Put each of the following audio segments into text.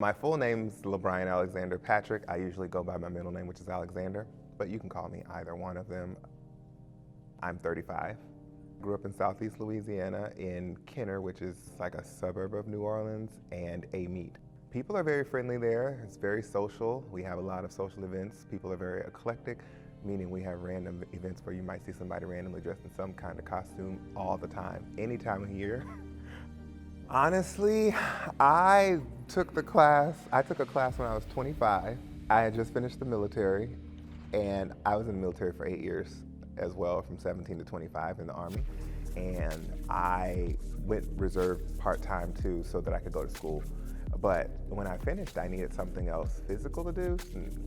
My full name's LeBrian Alexander Patrick. I usually go by my middle name, which is Alexander, but you can call me either one of them. I'm 35. Grew up in Southeast Louisiana in Kenner, which is like a suburb of New Orleans, and Amite. People are very friendly there. It's very social. We have a lot of social events. People are very eclectic, meaning we have random events where you might see somebody randomly dressed in some kind of costume all the time, any time of year. Honestly, I took a class when I was 25. I had just finished the military, and I was in the military for 8 years as well, from 17 to 25 in the Army. And I went reserve part-time too so that I could go to school. But when I finished, I needed something else physical to do. And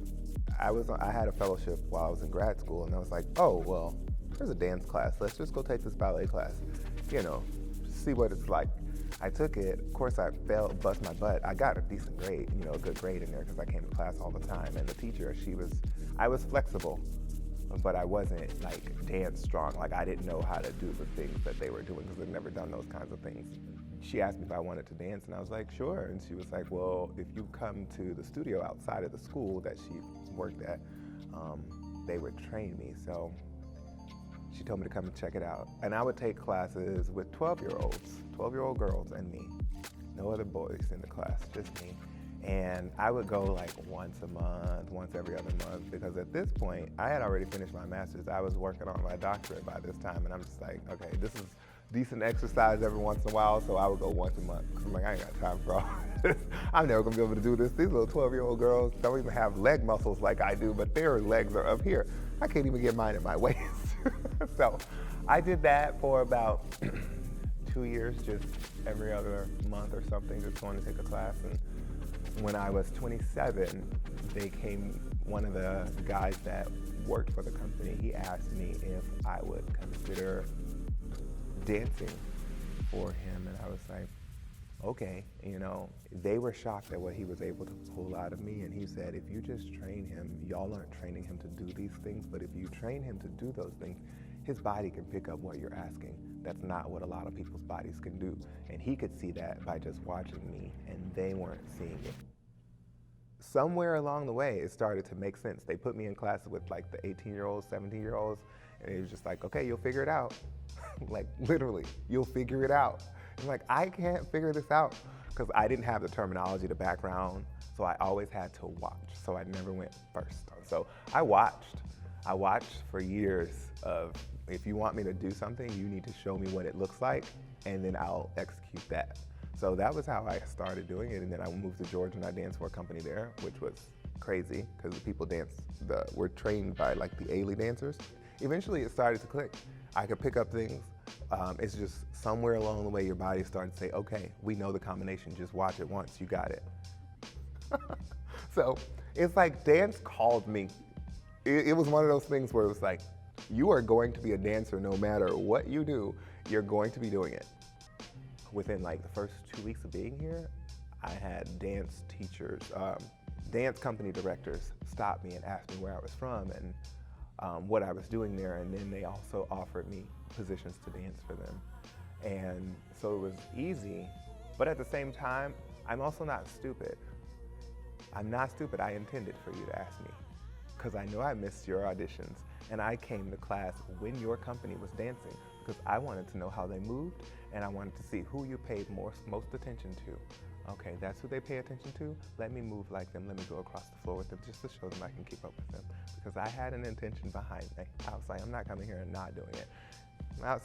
I had a fellowship while I was in grad school, and I was like, oh, well, there's a dance class. Let's just go take this ballet class, see what it's like. I took it. Of course, I failed, bust my butt. I got a decent grade, a good grade in there because I came to class all the time. And the teacher, I was flexible, but I wasn't like dance strong. Like I didn't know how to do the things that they were doing because I'd never done those kinds of things. She asked me if I wanted to dance, and I was like, sure. And she was like, well, if you come to the studio outside of the school that she worked at, they would train me. So she told me to come and check it out. And I would take classes with 12-year-old girls and me. No other boys in the class, just me. And I would go like once a month, once every other month, because at this point, I had already finished my master's. I was working on my doctorate by this time, and I'm just like, okay, this is decent exercise every once in a while, so I would go once a month. Cause I'm like, I ain't got time for all this. I'm never gonna be able to do this. These little 12-year-old girls don't even have leg muscles like I do, but their legs are up here. I can't even get mine at my waist. So I did that for about 2 years, just every other month or something, just going to take a class. And when I was 27, one of the guys that worked for the company, he asked me if I would consider dancing for him, and I was like, okay. They were shocked at what he was able to pull out of me, and he said, if you just train him, y'all aren't training him to do these things, but if you train him to do those things, his body can pick up what you're asking. That's not what a lot of people's bodies can do. And he could see that by just watching me, and they weren't seeing it. Somewhere along the way, it started to make sense. They put me in classes with like the 18-year-olds, 17-year-olds, and it was just like, okay, you'll figure it out. Like literally, you'll figure it out. I'm like, I can't figure this out because I didn't have the terminology, the background, so I always had to watch. So I never went first. So I watched for years of, if you want me to do something, you need to show me what it looks like, and then I'll execute that. So that was how I started doing it, and then I moved to Georgia and I danced for a company there, which was crazy because the people were trained by like the Ailey dancers. Eventually it started to click. I could pick up things. It's just somewhere along the way your body started to say, okay, we know the combination, just watch it once, you got it. So it's like dance called me. It was one of those things where it was like, you are going to be a dancer no matter what you do, you're going to be doing it. Within like the first 2 weeks of being here, I had dance teachers, dance company directors stop me and ask me where I was from and what I was doing there, and then they also offered me positions to dance for them. And so it was easy, but at the same time, I'm also not stupid. I'm not stupid. I intended for you to ask me because I know I missed your auditions, and I came to class when your company was dancing because I wanted to know how they moved, and I wanted to see who you paid most attention to. Okay, that's who they pay attention to. Let me move like them. Let me go across the floor with them just to show them I can keep up with them. Because I had an intention behind me. I was like, I'm not coming here and not doing it.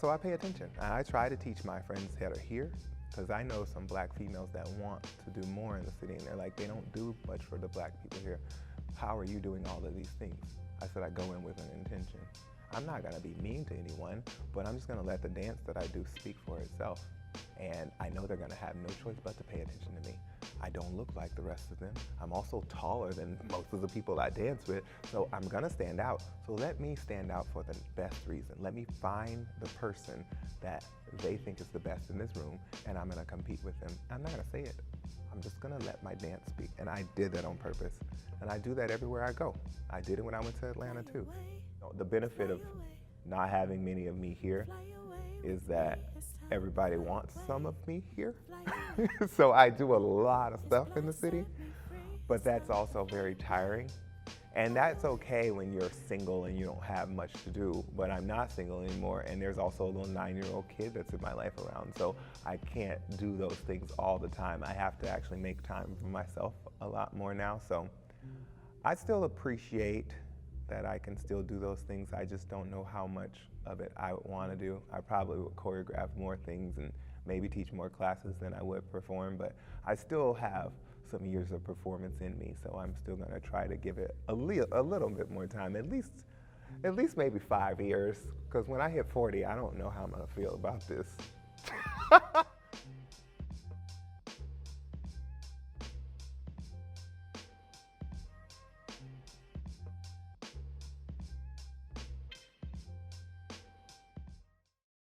So I pay attention. I try to teach my friends that are here, because I know some black females that want to do more in the city, and they're like, they don't do much for the black people here. How are you doing all of these things? I said I go in with an intention. I'm not gonna be mean to anyone, but I'm just gonna let the dance that I do speak for itself. And I know they're gonna have no choice but to pay attention to me. I don't look like the rest of them. I'm also taller than most of the people I dance with, so I'm gonna stand out. So let me stand out for the best reason. Let me find the person that they think is the best in this room, and I'm gonna compete with them. I'm not gonna say it. I'm just gonna let my dance speak. And I did that on purpose. And I do that everywhere I go. I did it when I went to Atlanta too. The benefit of not having many of me here is that everybody wants some of me here. So I do a lot of stuff in the city, but that's also very tiring. And that's okay when you're single and you don't have much to do, but I'm not single anymore, and there's also a little 9-year-old kid that's in my life around, so I can't do those things all the time. I have to actually make time for myself a lot more now, so I still appreciate that I can still do those things. I just don't know how much of it I would want to do. I probably would choreograph more things and maybe teach more classes than I would perform, but I still have some years of performance in me, so I'm still going to try to give it a little bit more time, at least maybe 5 years, because when I hit 40, I don't know how I'm going to feel about this.